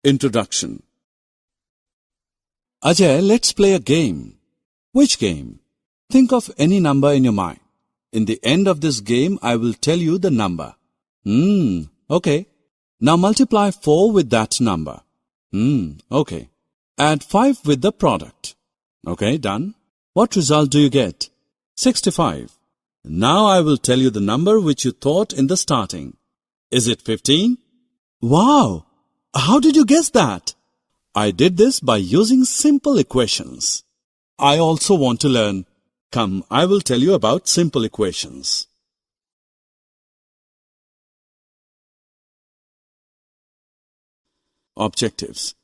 Introduction. Ajay, let's play a game. Which game? Think of any number in your mind. In the end of this game, I will tell you the number. Okay. Now multiply 4 with that number. Okay. Add 5 with the product. Okay, done. What result do you get? 65. Now I will tell you the number which you thought in the starting. Is it 15? Wow! How did you guess that? I did this by using simple equations. I also want to learn. Come, I will tell you about simple equations. Objectives.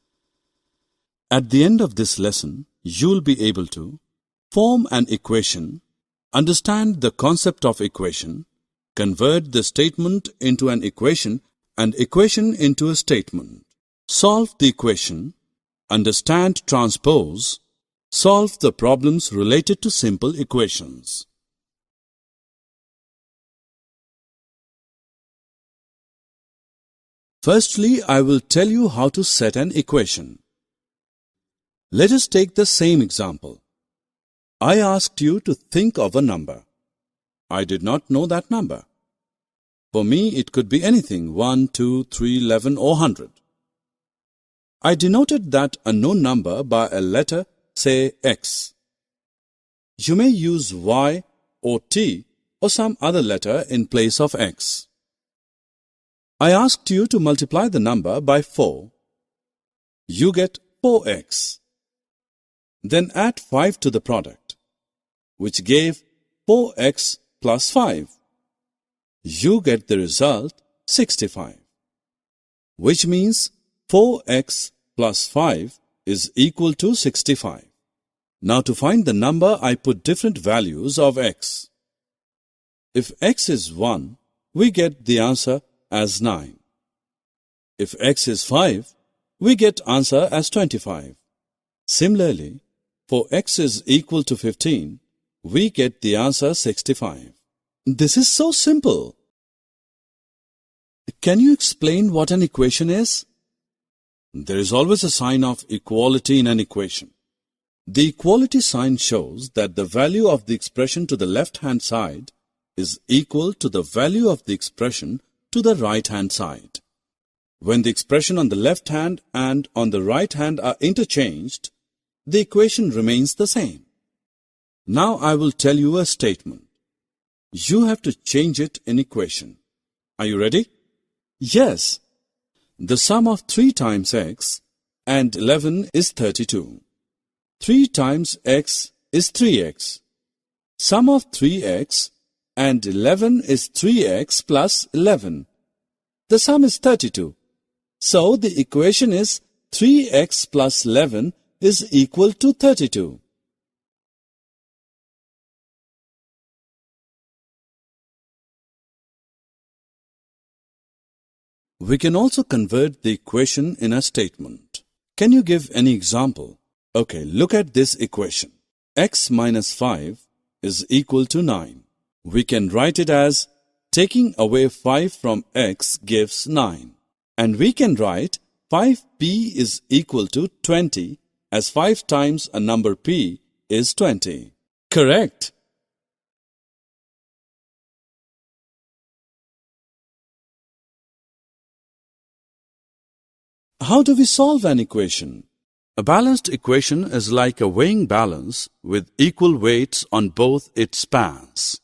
At the end of this lesson, you will be able to form an equation, understand the concept of equation, convert the statement into an equation and equation into a statement, solve the equation, understand transpose, solve the problems related to simple equations. Firstly, I will tell you how to set an equation. Let us take the same example. I asked you to think of a number. I did not know that number. For me, it could be anything, 1, 2, 3, 11 or 100. I denoted that unknown number by a letter, say X. You may use Y or T or some other letter in place of X. I asked you to multiply the number by 4. You get 4x. Then add 5 to the product, which gave 4x plus 5. You get the result 65, which means 4x plus 5 is equal to 65. Now to find the number, I put different values of x. If x is 1, we get the answer as 9. If x is 5, we get answer as 25. Similarly, for x is equal to 15, we get the answer 65. This is so simple. Can you explain what an equation is? There is always a sign of equality in an equation. The equality sign shows that the value of the expression to the left-hand side is equal to the value of the expression to the right-hand side. When the expression on the left hand and on the right hand are interchanged, the equation remains the same. Now I will tell you a statement. You have to change it in equation. Are you ready? Yes. The sum of 3 times x and 11 is 32. 3 times x is 3x. Sum of 3x and 11 is 3x plus 11. The sum is 32. So the equation is 3x plus 11 is equal to 32. We can also convert the equation in a statement. Can you give any example? Okay, look at this equation. X minus 5 is equal to 9. We can write it as taking away 5 from x gives 9. And we can write 5p is equal to 20 as 5 times a number p is 20. Correct. How do we solve an equation? A balanced equation is like a weighing balance with equal weights on both its pans.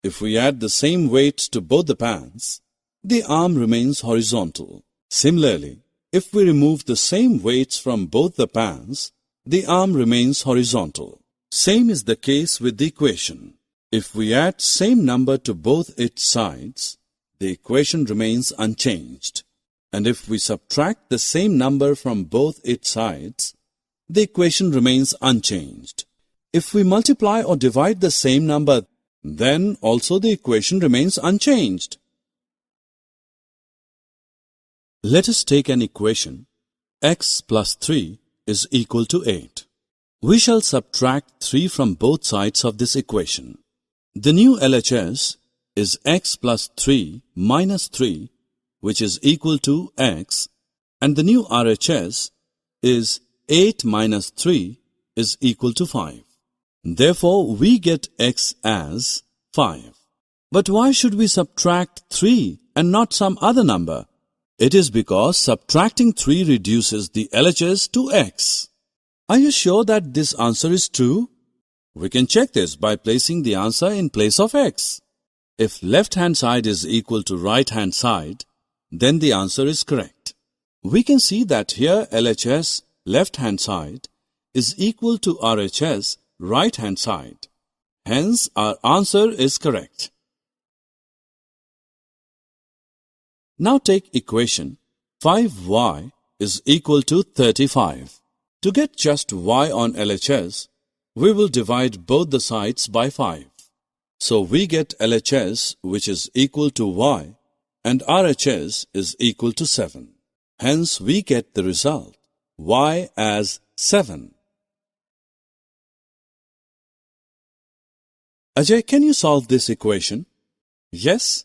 If we add the same weights to both the pans, the arm remains horizontal. Similarly, if we remove the same weights from both the pans, the arm remains horizontal. Same is the case with the equation. If we add same number to both its sides, the equation remains unchanged. And if we subtract the same number from both its sides, the equation remains unchanged. If we multiply or divide the same number, then also the equation remains unchanged. Let us take an equation. X plus 3 is equal to 8. We shall subtract 3 from both sides of this equation. The new LHS is x plus 3 minus 3, which is equal to x And the new RHS is 8 minus 3 is equal to 5. Therefore, we get x as 5. But why should we subtract 3 and not some other number? It is because subtracting 3 reduces the LHS to x. Are you sure that this answer is true? We can check this by placing the answer in place of x. If left-hand side is equal to right-hand side, then the answer is correct. We can see that here LHS, left-hand side, is equal to RHS, right-hand side. Hence, our answer is correct. Now take equation 5y is equal to 35. To get just y on LHS, we will divide both the sides by 5. So we get LHS which is equal to y and RHS is equal to 7. Hence we get the result y as 7. Ajay, can you solve this equation? Yes.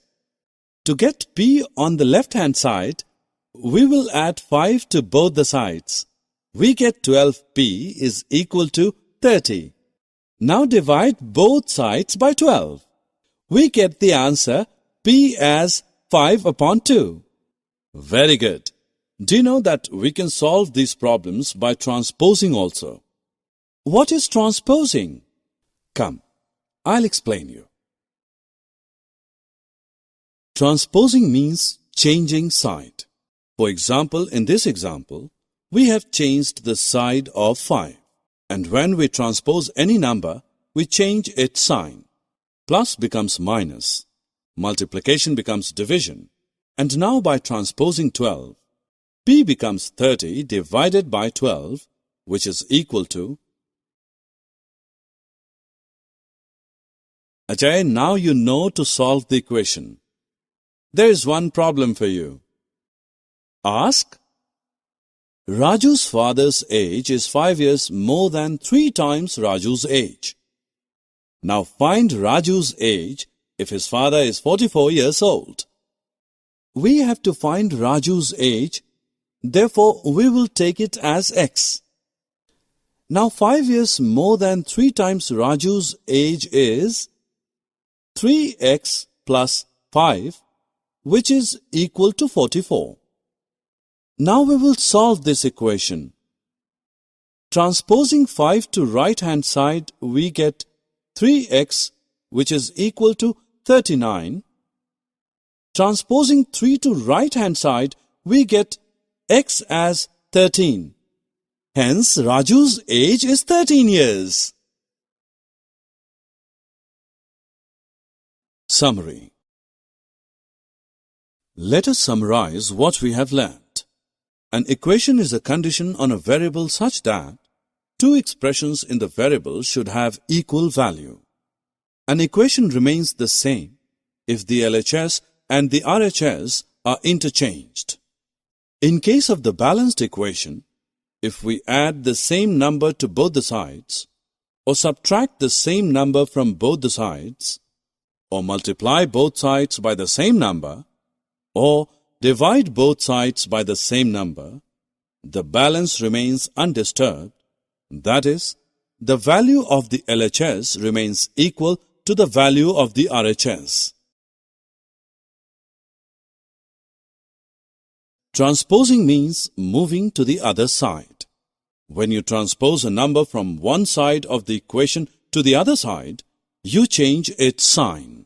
To get p on the left-hand side, we will add 5 to both the sides. We get 12p is equal to 30. Now divide both sides by 12. We get the answer p as 5 upon 2. Very good. Do you know that we can solve these problems by transposing also? What is transposing? Come, I'll explain you. Transposing means changing side. For example, in this example, we have changed the side of 5. And when we transpose any number, we change its sign. Plus becomes minus. Multiplication becomes division. And now by transposing 12, p becomes 30 divided by 12, which is equal to... Ajay, now you know to solve the equation. There is one problem for you. Ask. Raju's father's age is 5 years more than 3 times Raju's age. Now find Raju's age if his father is 44 years old. We have to find Raju's age, therefore we will take it as x. Now 5 years more than 3 times Raju's age is 3x plus 5, which is equal to 44. Now we will solve this equation. Transposing 5 to right-hand side, we get 3x, which is equal to 39. Transposing 3 to right-hand side, we get x as 13. Hence, Raju's age is 13 years. Summary. Let us summarize what we have learnt. An equation is a condition on a variable such that two expressions in the variable should have equal value. An equation remains the same if the LHS and the RHS are interchanged. In case of the balanced equation, if we add the same number to both the sides, or subtract the same number from both the sides, or multiply both sides by the same number, or divide both sides by the same number, the balance remains undisturbed. That is, the value of the LHS remains equal to the value of the RHS. Transposing means moving to the other side. When you transpose a number from one side of the equation to the other side, you change its sign.